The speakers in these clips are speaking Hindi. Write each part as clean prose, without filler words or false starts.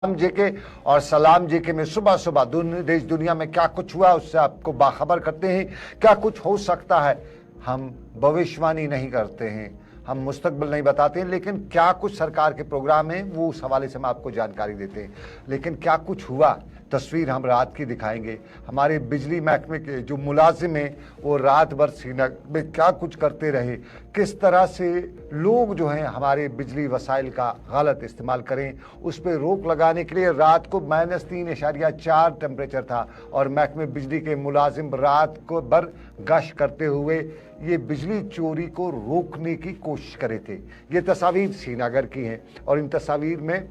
सलाम जेके और सलाम जेके में सुबह सुबह देश दुनिया में क्या कुछ हुआ उससे आपको बाखबर करते हैं। क्या कुछ हो सकता है, हम भविष्यवाणी नहीं करते हैं, हम मुस्तकबिल नहीं बताते हैं, लेकिन क्या कुछ सरकार के प्रोग्राम हैं वो उस हवाले से हम आपको जानकारी देते हैं। लेकिन क्या कुछ हुआ तस्वीर हम रात की दिखाएंगे। हमारे बिजली महकमे के जो मुलाजिम हैं वो रात भर श्रीनगर में क्या कुछ करते रहे, किस तरह से लोग जो हैं हमारे बिजली वसाइल का गलत इस्तेमाल करें, उस पर रोक लगाने के लिए रात को -3.4 टेम्परेचर था और महकमे बिजली के मुलाजिम रात को भर गश्त करते हुए ये बिजली चोरी को रोकने की कोशिश करे थे। ये तस्वीर श्रीनगर की हैं और इन तस्वीर में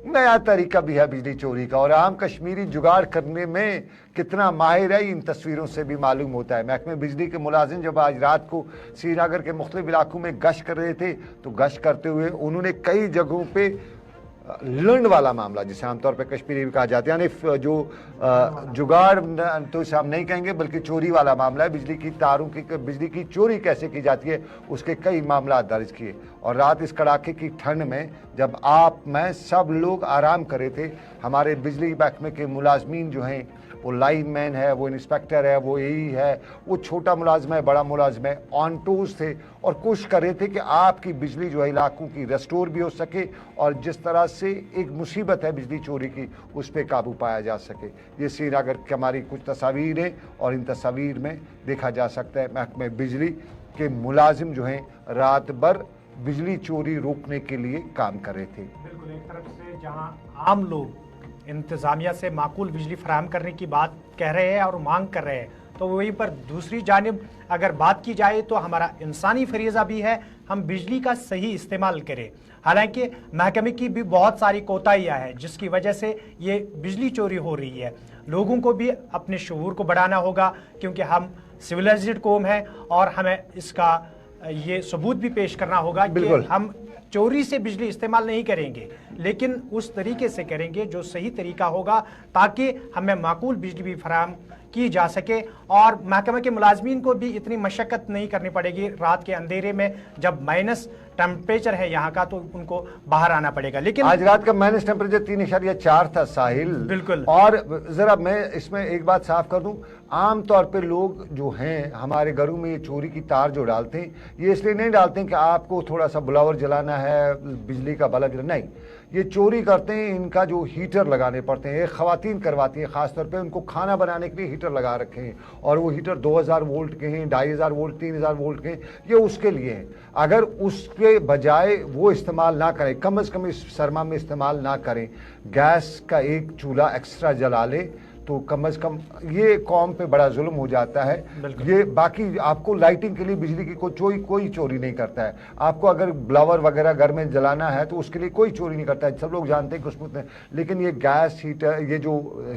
नया तरीका भी है बिजली चोरी का और आम कश्मीरी जुगाड़ करने में कितना माहिर है इन तस्वीरों से भी मालूम होता है। महकमे बिजली के मुलाजिम जब आज रात को श्रीनगर के मुख्तलिफ इलाकों में गश्त कर रहे थे तो गश्त करते हुए उन्होंने कई जगहों पे लंड वाला मामला, जिसे आमतौर पर कश्मीरी भी कहा जाता है, यानी जो जुगाड़ तो इसे हम नहीं कहेंगे बल्कि चोरी वाला मामला है, बिजली की तारों की बिजली की चोरी कैसे की जाती है उसके कई मामला दर्ज किए। और रात इस कड़ाके की ठंड में जब आप मैं सब लोग आराम कर रहे थे, हमारे बिजली महकमे के मुलाजमीन जो हैं, वो लाइन मैन है, वो इंस्पेक्टर है, वो एई है, वो छोटा मुलाजम है, बड़ा मुलाजम है, ऑन टूर्स थे और कोशिश कर रहे थे कि आपकी बिजली जो है इलाकों की रेस्टोर भी हो सके और जिस तरह से एक मुसीबत है बिजली चोरी की उस पर काबू पाया जा सके। ये श्रीनगर की हमारी कुछ तस्वीर हैं और इन तस्वीर में देखा जा सकता है महकमे बिजली के मुलाजिम जो हैं रात भर बिजली चोरी रोकने के लिए काम कर रहे थे। बिल्कुल, एक तरफ से जहाँ आम लोग इंतजामिया से माकूल बिजली फराहम करने की बात कह रहे हैं और मांग कर रहे हैं, तो वहीं पर दूसरी जानिब अगर बात की जाए तो हमारा इंसानी फरीज़ा भी है हम बिजली का सही इस्तेमाल करें। हालांकि महकमे की भी बहुत सारी कोताहियाँ हैं जिसकी वजह से ये बिजली चोरी हो रही है। लोगों को भी अपने शऊर को बढ़ाना होगा क्योंकि हम सिविलाइज्ड कौम है और हमें इसका ये सबूत भी पेश करना होगा कि हम चोरी से बिजली इस्तेमाल नहीं करेंगे, लेकिन उस तरीके से करेंगे जो सही तरीका होगा ताकि हमें माकूल बिजली भी फराहम की जा सके और महकमे के मुलाजमीन को भी इतनी मशक्क़त नहीं करनी पड़ेगी। रात के अंधेरे में जब माइनस टेम्परेचर है यहाँ का तो उनको बाहर आना पड़ेगा। लेकिन आज रात का माइनस टेम्परेचर 3.4 था साहिल। बिल्कुल। और जरा मैं इसमें एक बात साफ कर दूं, आम तौर पे लोग जो हैं हमारे घरों में ये चोरी की तार जो डालते हैं ये इसलिए नहीं डालते हैं कि आपको थोड़ा सा बुलावर जलाना है, बिजली का बल्ब जलाना, नहीं, ये चोरी करते हैं इनका जो हीटर लगाने पड़ते हैं, खवातीन करवाती हैं, खासतौर पे उनको खाना बनाने के लिए हीटर लगा रखे हैं और वो हीटर 2000 वोल्ट के हैं, 2500 वोल्ट, 3000 वोल्ट के हैं, ये उसके लिए हैं। अगर उसके बजाय वो इस्तेमाल ना करें, कम से कम इस सरमा में इस्तेमाल ना करें, गैस का एक चूल्हा एक्स्ट्रा जला ले तो कम से कम ये कौम पे बड़ा जुल्म हो जाता है। ये बाकी आपको लाइटिंग के लिए बिजली की कोई चोरी नहीं करता है। आपको अगर ब्लावर वगैरह घर में जलाना है तो उसके लिए कोई चोरी नहीं करता है, सब लोग जानते हैं कि उसमें, लेकिन ये गैस हीटर, ये जो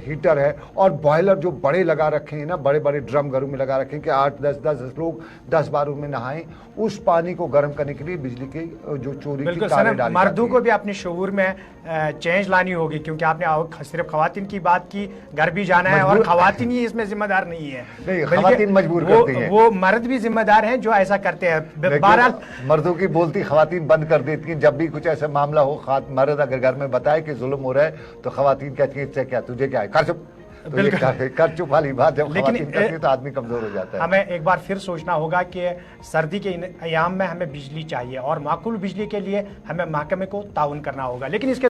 हीटर है और बॉयलर जो बड़े लगा रखे हैं ना, बड़े बड़े ड्रम घरों में लगा रखे हैं कि 8-10 लोग 10 बार उसमें नहाएं, उस पानी को गर्म करने के लिए बिजली के जो चोरी की तारें डाली मर्दों को भी अपने शऊर में चेंज लानी होगी क्योंकि आपने सिर्फ खवातीन की बात की, घर भी जाना है और खवातीन ही इसमें जिम्मेदार नहीं है, खवातीन मजबूर करती हैं, वो मर्द भी जिम्मेदार हैं जो ऐसा करते हैं। बहरहाल मर्दों की बोलती खवातीन बंद कर देती हैं। जब भी कुछ ऐसा मामला हो, मर्द अगर घर में बताए कि जुल्म हो रहा है तो खवातीन कहती हैं क्या तुझे क्या है, कर चुप, कर चुप वाली बात है। लेकिन तो आदमी कमजोर हो जाता है। हमें एक बार फिर सोचना होगा कि सर्दी के अयाम में हमें बिजली चाहिए और माकूल बिजली के लिए हमें महकमे को ताउन करना होगा, लेकिन इसके